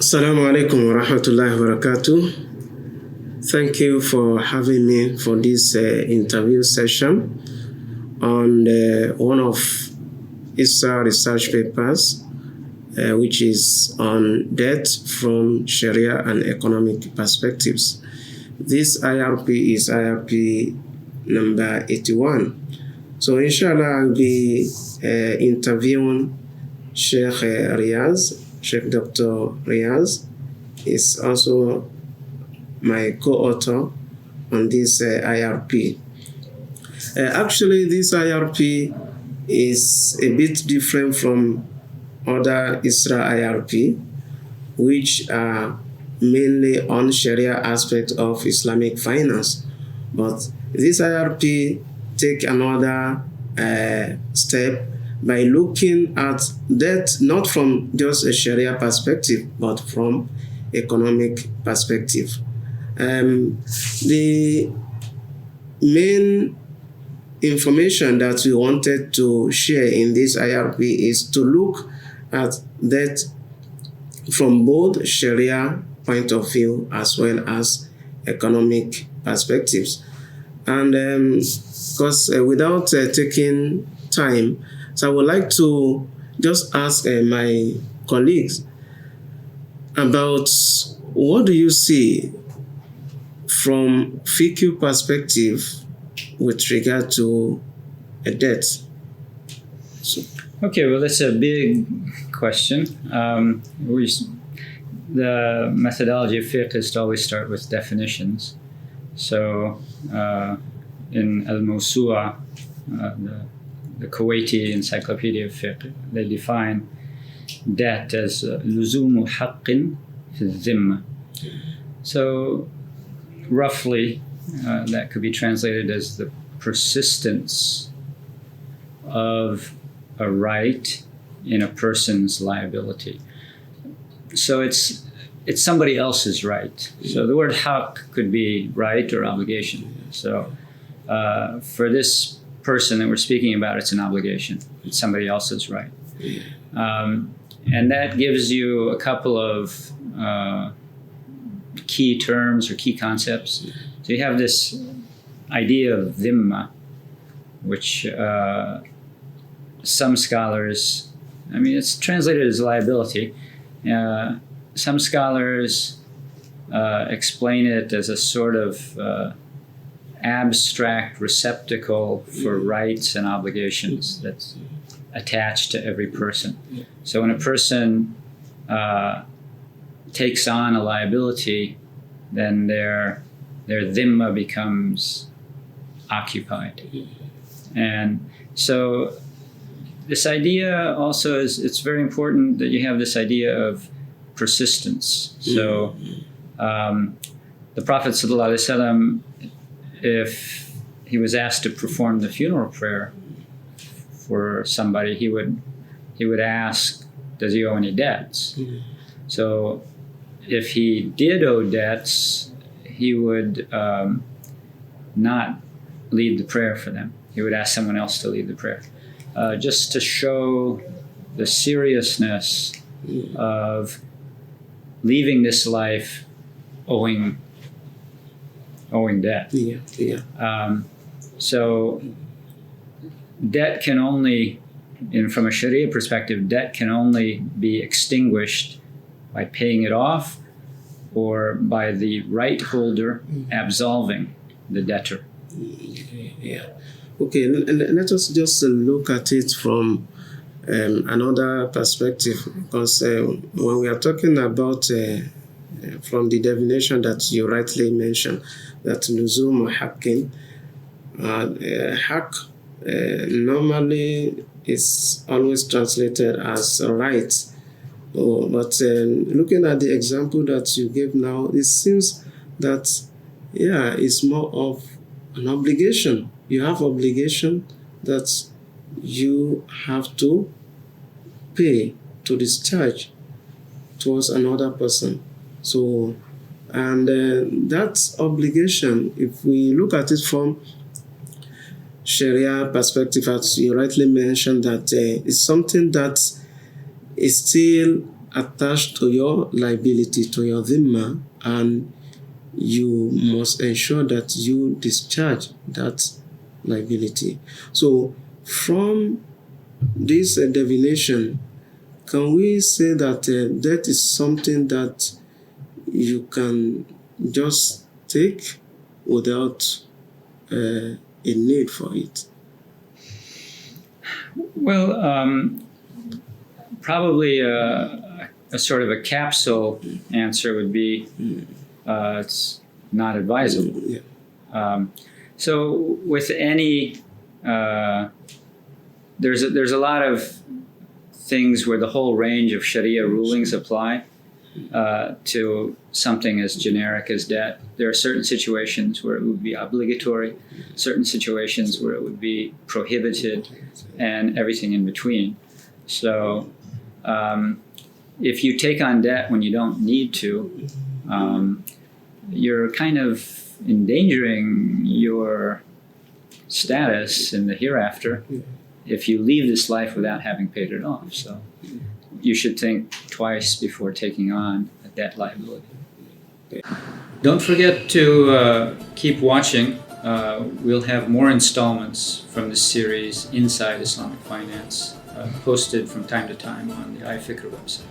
Assalamu alaikum wa rahmatullahi wa barakatuh. Thank you for having me for this interview session on one of ISRA research papers, which is on debt from Sharia and economic perspectives. This IRP is IRP number 81. So inshallah, I'll be interviewing Sheikh Riaz. Sheikh Dr. Riaz is also my co-author on this IRP. Actually, this IRP is a bit different from other ISRA IRP, which are mainly on Sharia aspect of Islamic finance. But this IRP take another step by looking at debt not from just a Sharia perspective, but from economic perspective. The main information that we wanted to share in this IRP is to look at debt from both Sharia point of view as well as economic perspectives. And because without taking time, so I would like to just ask my colleagues about what do you see from FICU perspective with regard to a debt? Okay, well, that's a big question. The methodology of fiqh is to always start with definitions. So in Al-Mawsu'a, the Kuwaiti Encyclopedia of Fiqh, they define debt as لزوم حق في الذمة. So roughly, that could be translated as the persistence of a right in a person's liability. So it's somebody else's right. So the word haqq could be right or obligation. So for this person that we're speaking about, it's an obligation. It's somebody else's right. And that gives you a couple of key terms or key concepts. So you have this idea of dhimma, which some scholars, it's translated as liability. Some scholars explain it as a sort of abstract receptacle for rights and obligations that's attached to every person. So when a person takes on a liability, then their dhimma becomes occupied. And so this idea also is, it's very important that you have this idea of persistence. So the Prophet ﷺ, if he was asked to perform the funeral prayer for somebody, he would ask, does he owe any debts? So if he did owe debts, he would not lead the prayer for them. He would ask someone else to lead the prayer, just to show the seriousness of leaving this life owing debt. So debt can only, from a Sharia perspective, debt can only be extinguished by paying it off or by the right holder absolving the debtor. Okay, let us just look at it from another perspective, because when we are talking about from the definition that you rightly mentioned, that luzum haqqin, haqq normally is always translated as a right. But looking at the example that you gave now, it seems that, it's more of an obligation. You have obligation that you have to pay, to discharge towards another person. So, and that obligation, if we look at it from Sharia perspective, as you rightly mentioned, that it's something that is still attached to your liability, to your dhimma, and you must ensure that you discharge that liability. So from this divination, can we say that debt is something that you can just take without a need for it? Well, probably a sort of a capsule answer would be it's not advisable. Yeah. So with any, there's a lot of things where the whole range of Sharia rulings apply to something as generic as debt. There are certain situations where it would be obligatory, certain situations where it would be prohibited, and everything in between. So if you take on debt when you don't need to, you're kind of endangering your status in the hereafter if you leave this life without having paid it off. So you should think twice before taking on a debt liability. Don't forget to keep watching. We'll have more installments from this series, Inside Islamic Finance, posted from time to time on the iFikr website.